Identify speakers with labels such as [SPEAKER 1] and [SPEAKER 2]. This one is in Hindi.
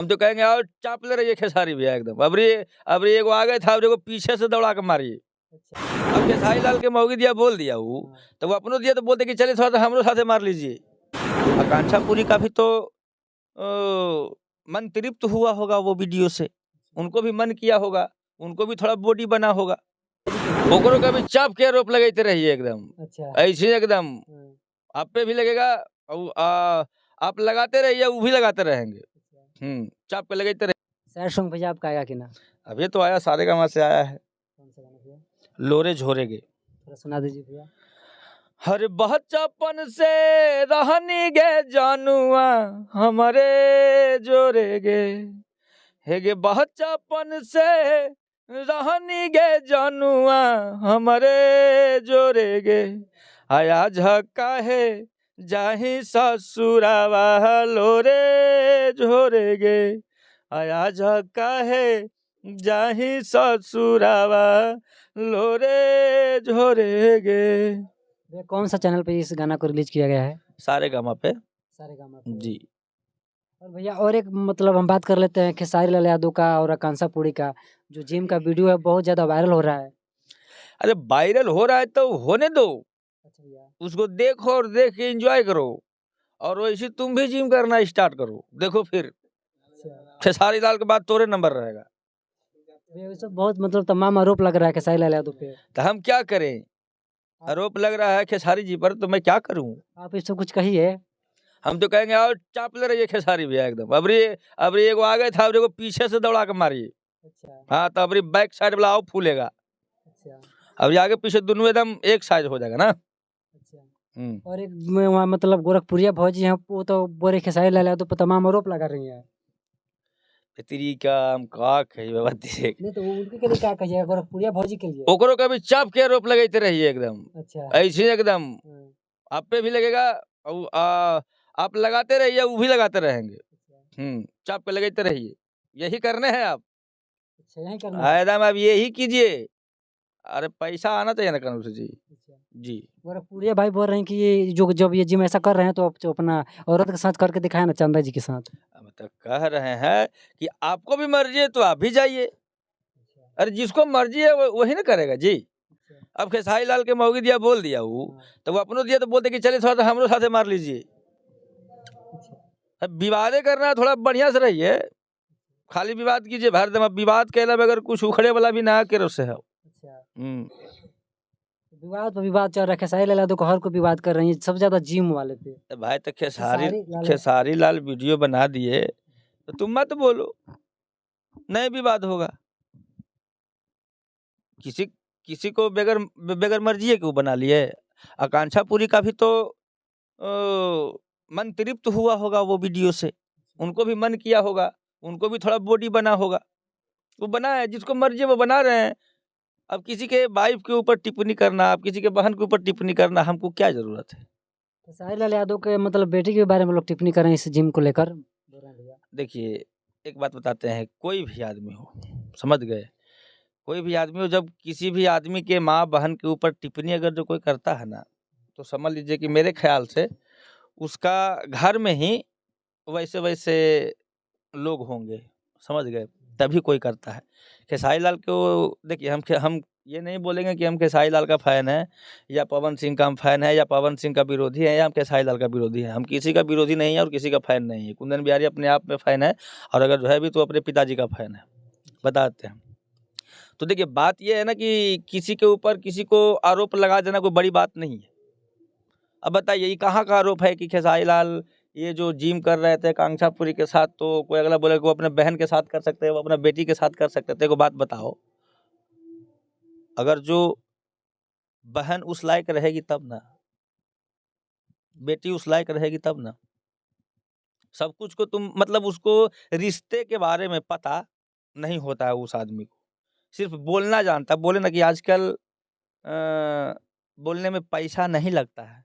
[SPEAKER 1] हम तो कहेंगे और चाप ले रही है खेसारी भैया एकदम। अबरी एगो आ गए था, अब एगो पीछे से दौड़ा के मारिए। अब खेसारी लाल के मौगी दिया बोल दिया वो, तो वो अपनों दिया तो बोलते कि चलिए थोड़ा सा हमरो साथे मार लीजिए। आकांक्षा पूरी काफी तो मन तृप्त हुआ होगा वो वीडियो से, उनको भी मन किया होगा, उनको भी थोड़ा बॉडी बना होगा, ओकरो का भी चाप के आरोप लगाते रहिए एकदम।
[SPEAKER 2] अच्छा।
[SPEAKER 1] ऐसे एकदम आप पे भी लगेगा और आप लगाते रहिए, वो भी लगाते रहेंगे। चाप के लगाते रहिए।
[SPEAKER 2] सैड सॉन्ग भैया आपका आया कि ना?
[SPEAKER 1] अभी तो आया, सारेगामा से आया है,
[SPEAKER 2] कौन सा गाना भैया?
[SPEAKER 1] लोरे झोरेगे।
[SPEAKER 2] थोड़ा सुना दीजिए भैया।
[SPEAKER 1] हर बच्चापन से रहनी गे जानुआ हमारे जोरेगे, हेगे बच्चापन से रहनी गे जानुआ हमारे जोरेगे, आया झक्का है जाही ससुरावा लोरे झोरेगे, आया झक्का है जाही ससुरावा लोरे झोरेगे।
[SPEAKER 2] भैया कौन सा चैनल पे इस गाना को रिलीज किया गया है?
[SPEAKER 1] सारेगामा पे।
[SPEAKER 2] सारेगामा पे।
[SPEAKER 1] जी।
[SPEAKER 2] और भैया और एक मतलब हम बात कर लेते हैं खेसारी लाल यादव का और आकांक्षा पुरी का, जो जिम का वीडियो है बहुत ज्यादा वायरल हो रहा है।
[SPEAKER 1] अरे वायरल हो रहा है तो होने दो,
[SPEAKER 2] अच्छा भैया।
[SPEAKER 1] उसको देखो और देख के एंजॉय करो, और वैसे तुम भी जिम करना स्टार्ट करो, देखो फिर
[SPEAKER 2] अच्छा
[SPEAKER 1] खेसारी लाल के बाद तोरे नंबर रहेगा।
[SPEAKER 2] भैया ये सब बहुत मतलब तमाम आरोप लग रहा है खेसारी लाल यादव पे।
[SPEAKER 1] तो हम क्या करें, आरोप लग रहा है खेसारी जी पर, तो मैं क्या करूं।
[SPEAKER 2] आप इससे कुछ कहिए।
[SPEAKER 1] हम तो कहेंगे और चाप ले रही है खेसारी भैया एकदम। अबरी एगो आ गए था, अब एगो पीछे से दौड़ा के मारिए।
[SPEAKER 2] अच्छा।
[SPEAKER 1] हाँ, तो अबरी बैक साइड वाला आओ फूलेगा,
[SPEAKER 2] अच्छा।
[SPEAKER 1] अब आगे पीछे दोनों एकदम एक साइज हो जाएगा ना।
[SPEAKER 2] अच्छा। और एक वहाँ मतलब गोरखपुरिया भौजी हैं, वो तो बोरे खेसारी लाल यादव पे तमाम आरोप लगा रही हैं।
[SPEAKER 1] तेरी का हम का कही बाबा देख,
[SPEAKER 2] नहीं तो उनके के लिए क्या कहिएगा, गोरखपुरिया भौजी के लिए?
[SPEAKER 1] ओकरो का भी चाप के आरोप लगाते रहिए एकदम।
[SPEAKER 2] अच्छा।
[SPEAKER 1] ऐसे एकदम
[SPEAKER 2] हाँ।
[SPEAKER 1] आप पे भी लगेगा और आप लगाते रहिए, वो भी लगाते रहेंगे।
[SPEAKER 2] अच्छा।
[SPEAKER 1] चाप के लगाते रहिए, यही करने हैं आप।
[SPEAKER 2] अच्छा यही करना है।
[SPEAKER 1] एकदम आप यही कीजिए, अरे पैसा आना चाहिए ना कानून से जी।
[SPEAKER 2] अच्छा।
[SPEAKER 1] जी।
[SPEAKER 2] गोरखपुरिया भाई बोल रहे हैं कि ये जो जब ये जिम ऐसा कर रहे हैं तो आप जो अपना औरत के साथ करके दिखाए ना चंदा जी के साथ।
[SPEAKER 1] हम तो कह रहे हैं कि आपको भी मर्जी है तो आप भी जाइए,
[SPEAKER 2] अच्छा।
[SPEAKER 1] अरे जिसको मर्जी है वही ना करेगा जी।
[SPEAKER 2] अच्छा।
[SPEAKER 1] अब खेसारी लाल के मौगी दिया बोल दिया वो,
[SPEAKER 2] हाँ।
[SPEAKER 1] तो वो अपनों दिया तो बोलते कि चलिए थोड़ा सा हमरो साथे मार लीजिए।
[SPEAKER 2] अच्छा।
[SPEAKER 1] अब विवादे करना है, थोड़ा बढ़िया से रहिए, खाली विवाद कीजिए हरदम। अब विवाद के अलावा अगर कुछ उखड़े वाला भी ना करे उससे है।
[SPEAKER 2] अच्छा।
[SPEAKER 1] हम्म।
[SPEAKER 2] विवाद पर विवाद चल रहा है, खेसारी लाल यादव को हर को विवाद कर रही है, सबसे ज्यादा जिम वाले पे।
[SPEAKER 1] तो भाई तो
[SPEAKER 2] खेसारी लाल
[SPEAKER 1] खेसारी लाल वीडियो बना दिए तो तुम मत बोलो, नहीं विवाद होगा। किसी किसी को बेगर बेगर मर्जी है क्यों बना लिए। आकांक्षा पूरी का भी तो मन तृप्त हुआ होगा वो वीडियो से, उनको भी मन किया होगा, उनको भी थोड़ा बॉडी बना होगा, वो बना है, जिसको मर्जी है वो बना रहे हैं। अब किसी के वाइफ के ऊपर टिप्पणी करना, अब किसी के बहन के ऊपर टिप्पणी करना, हमको क्या जरूरत है।
[SPEAKER 2] खेसारी लाल यादव के मतलब बेटी के बारे में लोग टिप्पणी कर रहे हैं इस जिम को लेकर, बोल रहे हैं भैया।
[SPEAKER 1] देखिए एक बात बताते हैं, कोई भी आदमी हो, समझ गए, कोई भी आदमी हो, जब किसी भी आदमी के माँ बहन के ऊपर टिप्पणी अगर जो कोई करता है ना, तो समझ लीजिए कि मेरे ख्याल से उसका घर में ही वैसे वैसे लोग होंगे, समझ गए, तभी कोई करता है। खेसारी लाल को देखिए, हम ये नहीं बोलेंगे कि हम खेसारी लाल का फैन है, या पवन सिंह का हम फैन है, या पवन सिंह का विरोधी है, या हम खेसारी लाल का विरोधी है। हम किसी का विरोधी नहीं है और किसी का फैन नहीं है। कुंदन बिहारी अपने आप में फैन है, और अगर जो है भी तो अपने पिताजी का फैन है, बताते हैं। तो देखिए बात ये है ना कि किसी के ऊपर किसी को आरोप लगा देना कोई बड़ी बात नहीं है। अब बताइए ये कहाँ का आरोप है कि खेसारी लाल ये जो जिम कर रहे थे कांक्षापुरी के साथ, तो कोई अगला बोले कि वो अपने बहन के साथ कर सकते हैं, वो अपना बेटी के साथ कर सकते थे। को बात बताओ, अगर जो बहन उस लायक रहेगी तब ना, बेटी उस लायक रहेगी तब ना। सब कुछ को तुम मतलब उसको रिश्ते के बारे में पता नहीं होता है उस आदमी को, सिर्फ बोलना जानता। बोले ना कि आजकल बोलने में पैसा नहीं लगता है,